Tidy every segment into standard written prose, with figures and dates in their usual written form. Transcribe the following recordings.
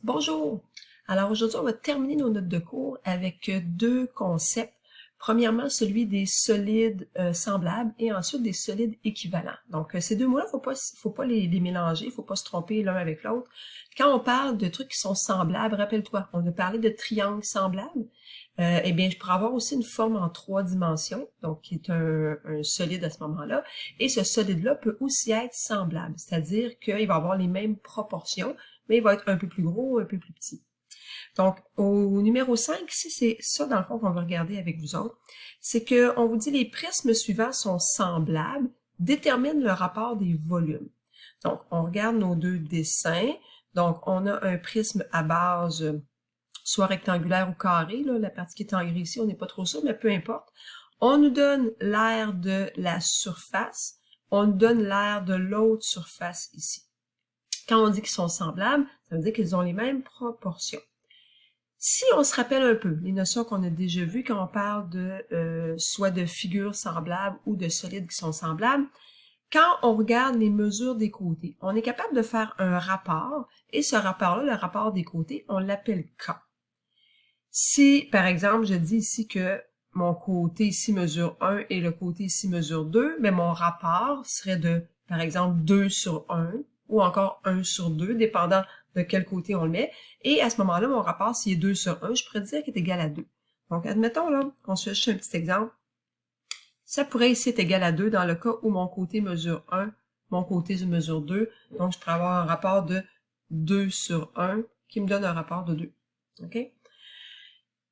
Bonjour! Alors aujourd'hui, on va terminer nos notes de cours avec deux concepts. Premièrement, celui des solides semblables et ensuite des solides équivalents. Donc, ces deux mots-là, faut pas les mélanger, faut pas se tromper l'un avec l'autre. Quand on parle de trucs qui sont semblables, rappelle-toi, on a parlé de triangles semblables. Eh bien, je pourrais avoir aussi une forme en 3 dimensions, donc qui est un solide à ce moment-là. Et ce solide-là peut aussi être semblable, c'est-à-dire qu'il va avoir les mêmes proportions, mais il va être un peu plus gros, un peu plus petit. Donc, au numéro 5, ici, c'est ça, dans le fond, qu'on va regarder avec vous autres. C'est qu'on vous dit les prismes suivants sont semblables, détermine le rapport des volumes. Donc, on regarde nos deux dessins. Donc, on a un prisme à base soit rectangulaire ou carré. Là, la partie qui est en gris ici, on n'est pas trop sûr, mais peu importe. On nous donne l'aire de la surface. On nous donne l'aire de l'autre surface ici. Quand on dit qu'ils sont semblables, ça veut dire qu'ils ont les mêmes proportions. Si on se rappelle un peu les notions qu'on a déjà vues quand on parle de soit de figures semblables ou de solides qui sont semblables, quand on regarde les mesures des côtés, on est capable de faire un rapport, et ce rapport-là, le rapport des côtés, on l'appelle K. Si, par exemple, je dis ici que mon côté ici mesure 1 et le côté ici mesure 2, mais mon rapport serait de, par exemple, 2 sur 1, ou encore 1 sur 2, dépendant de quel côté on le met. Et à ce moment-là, mon rapport, s'il est 2 sur 1, je pourrais dire qu'il est égal à 2. Donc, admettons, là, qu'on se fait juste un petit exemple. Ça pourrait ici être égal à 2 dans le cas où mon côté mesure 1, mon côté mesure 2. Donc, je pourrais avoir un rapport de 2 sur 1 qui me donne un rapport de 2. OK?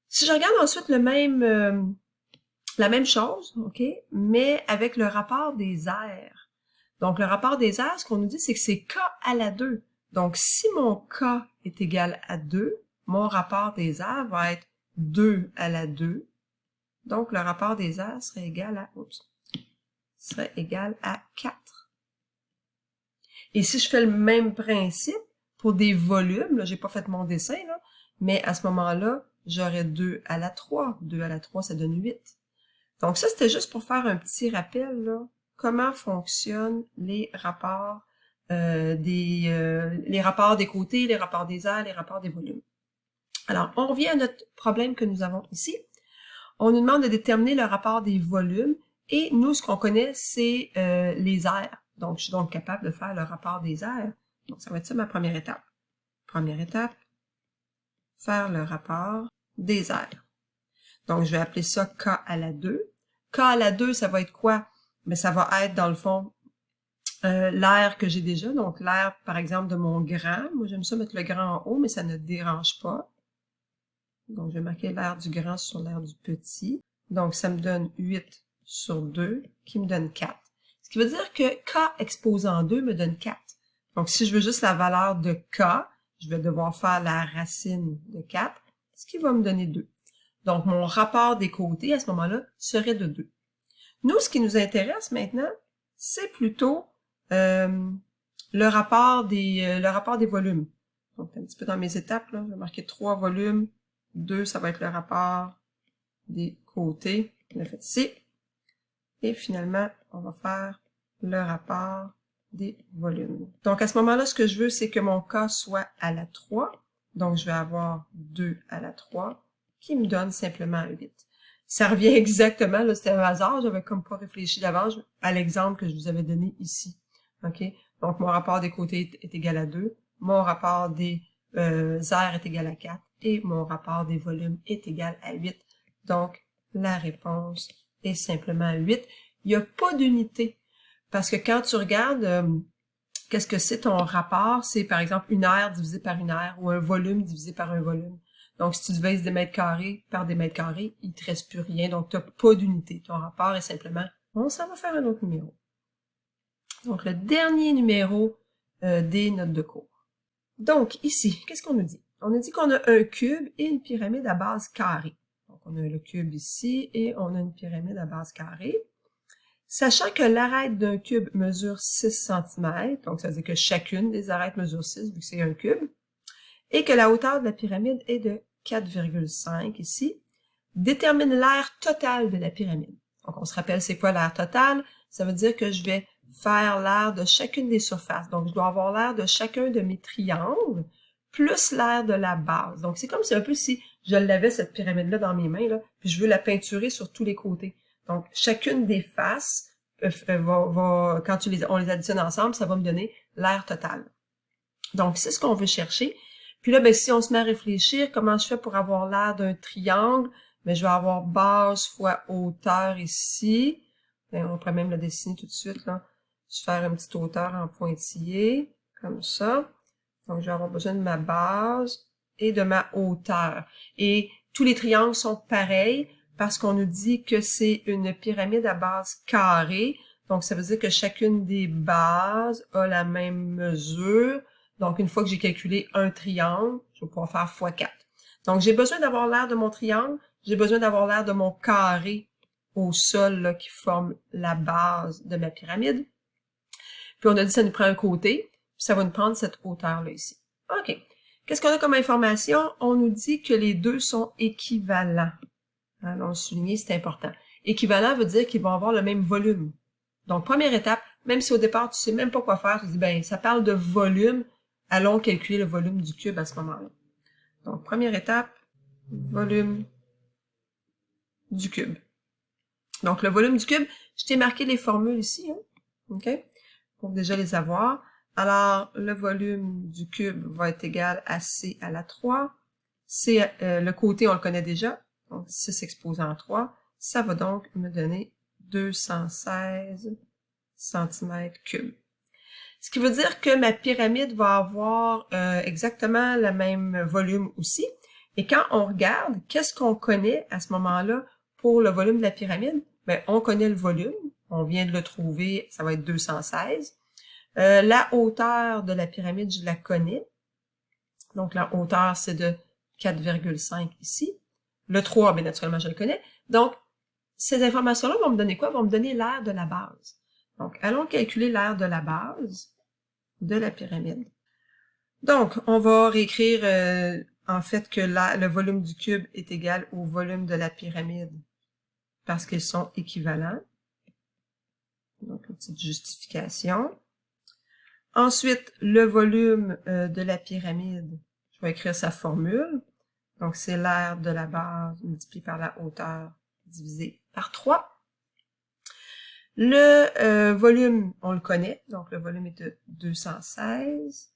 Si je regarde ensuite la même chose, OK, mais avec le rapport des aires. Donc, le rapport des aires, ce qu'on nous dit, c'est que c'est K à la 2. Donc, si mon K est égal à 2, mon rapport des aires va être 2 à la 2. Donc, le rapport des aires serait égal à 4. Et si je fais le même principe pour des volumes, là, j'ai pas fait mon dessin, là, mais à ce moment-là, j'aurais 2 à la 3. 2 à la 3, ça donne 8. Donc ça, c'était juste pour faire un petit rappel, là, comment fonctionnent les rapports les rapports des côtés, les rapports des aires, les rapports des volumes. Alors, on revient à notre problème que nous avons ici. On nous demande de déterminer le rapport des volumes et nous, ce qu'on connaît, c'est les aires. Donc, je suis donc capable de faire le rapport des aires. Donc, ça va être ça ma première étape. Première étape, faire le rapport des aires. Donc, je vais appeler ça K à la 2. K à la 2, ça va être quoi? Mais ça va être, dans le fond, l'aire que j'ai déjà. Donc, l'aire, par exemple, de mon grand. Moi, j'aime ça mettre le grand en haut, mais ça ne dérange pas. Donc, je vais marquer l'aire du grand sur l'aire du petit. Donc, ça me donne 8 sur 2, qui me donne 4. Ce qui veut dire que K exposant 2 me donne 4. Donc, si je veux juste la valeur de K, je vais devoir faire la racine de 4, ce qui va me donner 2. Donc, mon rapport des côtés, à ce moment-là, serait de 2. Nous, ce qui nous intéresse maintenant, c'est plutôt le rapport des volumes. Donc, un petit peu dans mes étapes, là, je vais marquer 3 volumes, 2, ça va être le rapport des côtés. On l'a fait ici. Et finalement, on va faire le rapport des volumes. Donc, à ce moment-là, ce que je veux, c'est que mon K soit à la 3. Donc, je vais avoir 2 à la 3, qui me donne simplement 8. Ça revient exactement, là, c'était un hasard, j'avais comme pas réfléchi d'avance à l'exemple que je vous avais donné ici. OK? Donc, mon rapport des côtés est égal à 2, mon rapport des aires est égal à 4, et mon rapport des volumes est égal à 8. Donc, la réponse est simplement 8. Il n'y a pas d'unité. Parce que quand tu regardes qu'est-ce que c'est ton rapport, c'est par exemple une aire divisée par une aire ou un volume divisé par un volume. Donc, si tu divises des mètres carrés par des mètres carrés, il ne te reste plus rien. Donc, tu n'as pas d'unité. Ton rapport est simplement, on s'en va faire un autre numéro. Donc, le dernier numéro des notes de cours. Donc, ici, qu'est-ce qu'on nous dit? On nous dit qu'on a un cube et une pyramide à base carrée. Donc, on a le cube ici et on a une pyramide à base carrée. Sachant que l'arête d'un cube mesure 6 cm, donc ça veut dire que chacune des arêtes mesure 6, vu que c'est un cube, et que la hauteur de la pyramide est de 4,5 ici, détermine l'aire totale de la pyramide. Donc, on se rappelle c'est quoi l'aire totale? Ça veut dire que je vais faire l'aire de chacune des surfaces. Donc, je dois avoir l'aire de chacun de mes triangles plus l'aire de la base. Donc, c'est comme si un peu si je l'avais, cette pyramide-là, dans mes mains, là, puis je veux la peinturer sur tous les côtés. Donc, chacune des faces quand on les additionne ensemble, ça va me donner l'aire totale. Donc, c'est ce qu'on veut chercher. Puis là, ben, si on se met à réfléchir, comment je fais pour avoir l'aire d'un triangle? Ben, je vais avoir base fois hauteur ici. Ben, on pourrait même le dessiner tout de suite, là. Je vais faire une petite hauteur en pointillé, comme ça. Donc, je vais avoir besoin de ma base et de ma hauteur. Et tous les triangles sont pareils parce qu'on nous dit que c'est une pyramide à base carrée. Donc, ça veut dire que chacune des bases a la même mesure. Donc, une fois que j'ai calculé un triangle, je vais pouvoir faire x4. Donc, j'ai besoin d'avoir l'aire de mon triangle. J'ai besoin d'avoir l'aire de mon carré au sol là, qui forme la base de ma pyramide. Puis, on a dit que ça nous prend un côté. Puis, ça va nous prendre cette hauteur-là ici. OK. Qu'est-ce qu'on a comme information? On nous dit que les deux sont équivalents. Allons le souligner, c'est important. Équivalent veut dire qu'ils vont avoir le même volume. Donc, première étape, même si au départ, tu sais même pas quoi faire, tu dis, ben, ça parle de volume, allons calculer le volume du cube à ce moment-là. Donc, première étape, volume du cube. Donc, le volume du cube, je t'ai marqué les formules ici, hein? OK? Pour déjà les avoir. Alors, le volume du cube va être égal à C à la 3. C, le côté, on le connaît déjà. Donc, 6 exposé en 3. Ça va donc me donner 216 cm3. Ce qui veut dire que ma pyramide va avoir exactement le même volume aussi. Et quand on regarde, qu'est-ce qu'on connaît à ce moment-là pour le volume de la pyramide? Ben, on connaît le volume. On vient de le trouver, ça va être 216. La hauteur de la pyramide, je la connais. Donc, la hauteur, c'est de 4,5 ici. Le 3, bien naturellement, je le connais. Donc, ces informations-là vont me donner quoi? Vont me donner l'aire de la base. Donc, allons calculer l'aire de la base de la pyramide. Donc, on va réécrire en fait que le volume du cube est égal au volume de la pyramide parce qu'ils sont équivalents. Donc, une petite justification. Ensuite, le volume de la pyramide, je vais écrire sa formule. Donc, c'est l'aire de la base multiplié par la hauteur divisé par 3. Le volume, on le connaît. Donc, le volume est de 216.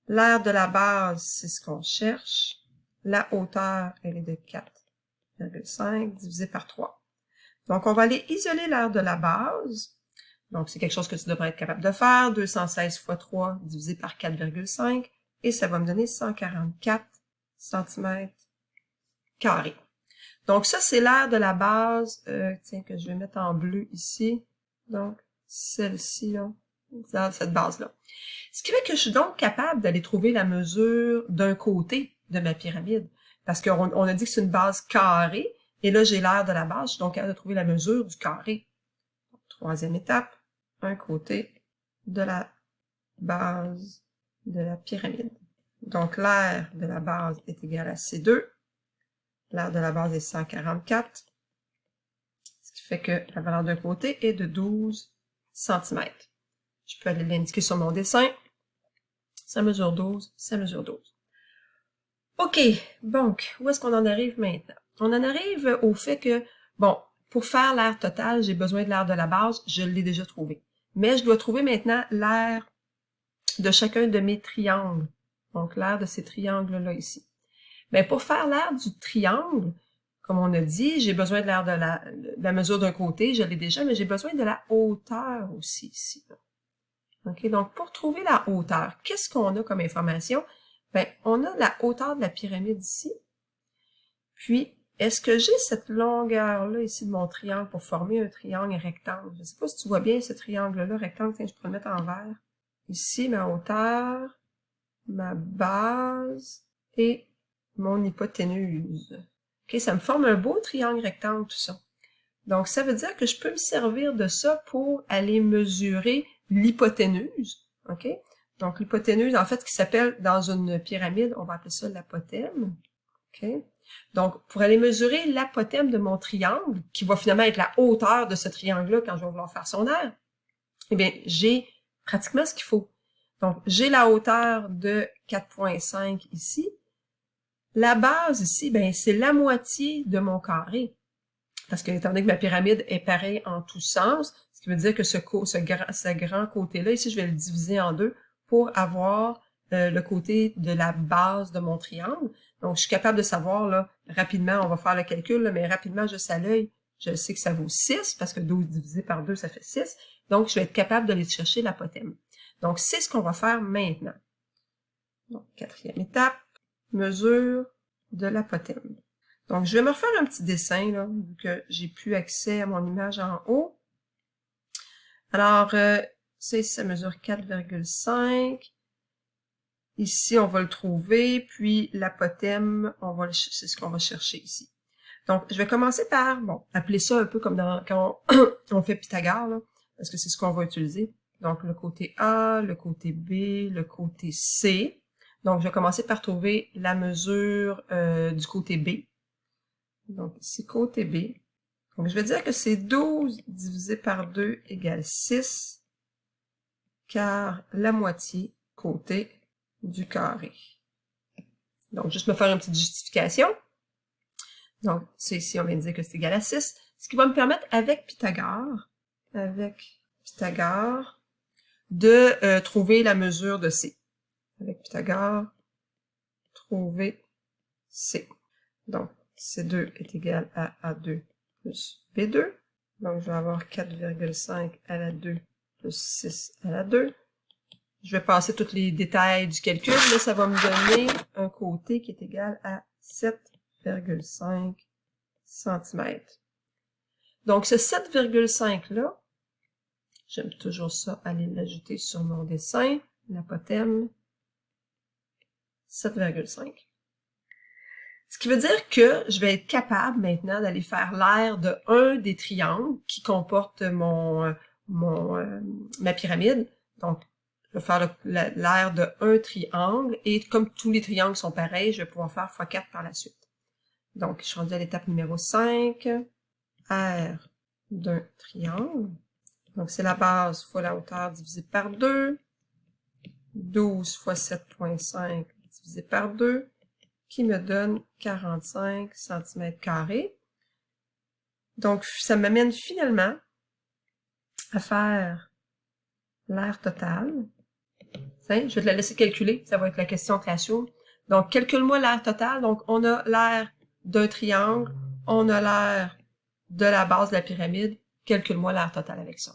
L'aire de la base, c'est ce qu'on cherche. La hauteur, elle est de 4,5 divisé par 3. Donc, on va aller isoler l'aire de la base. Donc, c'est quelque chose que tu devrais être capable de faire. 216 fois 3 divisé par 4,5. Et ça va me donner 144 cm². Donc, ça, c'est l'aire de la base, tiens, que je vais mettre en bleu ici. Donc, celle-ci, là, dans cette base-là. Ce qui fait que je suis donc capable d'aller trouver la mesure d'un côté de ma pyramide. Parce qu'on a dit que c'est une base carrée, et là, j'ai l'aire de la base, je suis donc capable de trouver la mesure du carré. Donc, troisième étape, un côté de la base de la pyramide. Donc, l'aire de la base est égale à C2. L'aire de la base est 144. Ce qui fait que la valeur d'un côté est de 12 cm. Je peux aller l'indiquer sur mon dessin. Ça mesure 12, ça mesure 12. OK, donc, où est-ce qu'on en arrive maintenant? On en arrive au fait que, bon, pour faire l'aire totale, j'ai besoin de l'aire de la base, je l'ai déjà trouvé. Mais je dois trouver maintenant l'aire de chacun de mes triangles. Donc, l'aire de ces triangles-là ici. Mais pour faire l'aire du triangle, comme on a dit, j'ai besoin de l'aire de la mesure d'un côté, je l'ai déjà, mais j'ai besoin de la hauteur aussi ici. OK, donc pour trouver la hauteur, qu'est-ce qu'on a comme information? Ben, on a la hauteur de la pyramide ici. Puis, est-ce que j'ai cette longueur-là ici de mon triangle pour former un triangle rectangle? Je ne sais pas si tu vois bien ce triangle-là rectangle. Tiens, je peux le mettre en vert. Ici, ma hauteur, ma base et mon hypoténuse. OK, ça me forme un beau triangle rectangle, tout ça. Donc, ça veut dire que je peux me servir de ça pour aller mesurer l'hypoténuse. OK? Donc, l'hypoténuse, en fait, qui s'appelle, dans une pyramide, on va appeler ça l'apothème. OK? Donc, pour aller mesurer l'apothème de mon triangle, qui va finalement être la hauteur de ce triangle-là quand je vais vouloir faire son aire, eh bien, j'ai pratiquement ce qu'il faut. Donc, j'ai la hauteur de 4,5 ici. La base ici, ben, c'est la moitié de mon carré. Parce que, étant donné que ma pyramide est pareille en tous sens, ce qui veut dire que ce grand côté-là, ici, je vais le diviser en deux pour avoir le côté de la base de mon triangle. Donc, je suis capable de savoir, là, rapidement, on va faire le calcul, là, mais rapidement, juste à l'œil, je sais que ça vaut 6, parce que 12 divisé par 2, ça fait 6. Donc, je vais être capable d'aller chercher l'apothème. Donc, c'est ce qu'on va faire maintenant. Donc, quatrième étape, mesure de l'apothème. Donc, je vais me refaire un petit dessin, là, vu que j'ai plus accès à mon image en haut. Alors, ça mesure 4,5. Ici, on va le trouver, puis l'apothème, c'est ce qu'on va chercher ici. Donc, je vais commencer par, bon, appeler ça un peu comme quand on fait Pythagore, là, parce que c'est ce qu'on va utiliser. Donc, le côté A, le côté B, le côté C. Donc, je vais commencer par trouver la mesure du côté B. Donc, ici, côté B. Donc, je vais dire que c'est 12 divisé par 2 égale 6, car la moitié côté du carré. Donc, juste me faire une petite justification. Donc, c'est ici, on vient de dire que c'est égal à 6, ce qui va me permettre, avec Pythagore, de trouver la mesure de C. Avec Pythagore, trouver C. Donc, C2 est égal à A2 plus B2. Donc, je vais avoir 4,5 à la 2 plus 6 à la 2. Je vais passer tous les détails du calcul, mais ça va me donner un côté qui est égal à 7,5 cm. Donc, ce 7,5-là, j'aime toujours ça, aller l'ajouter sur mon dessin, l'apothème, 7,5. Ce qui veut dire que je vais être capable maintenant d'aller faire l'aire de un des triangles qui comporte ma pyramide. Donc, je vais faire l'aire de un triangle, et comme tous les triangles sont pareils, je vais pouvoir faire x4 par la suite. Donc, je suis rendue à l'étape numéro 5, aire d'un triangle. Donc, c'est la base fois la hauteur divisée par 2, 12 fois 7,5 divisé par 2, qui me donne 45 cm². Donc, ça m'amène finalement à faire l'aire totale. Tiens, je vais te la laisser calculer, ça va être la question ratio. Donc, calcule-moi l'aire totale. Donc, on a l'aire d'un triangle, on a l'aire de la base de la pyramide. Calcule-moi l'aire totale avec ça.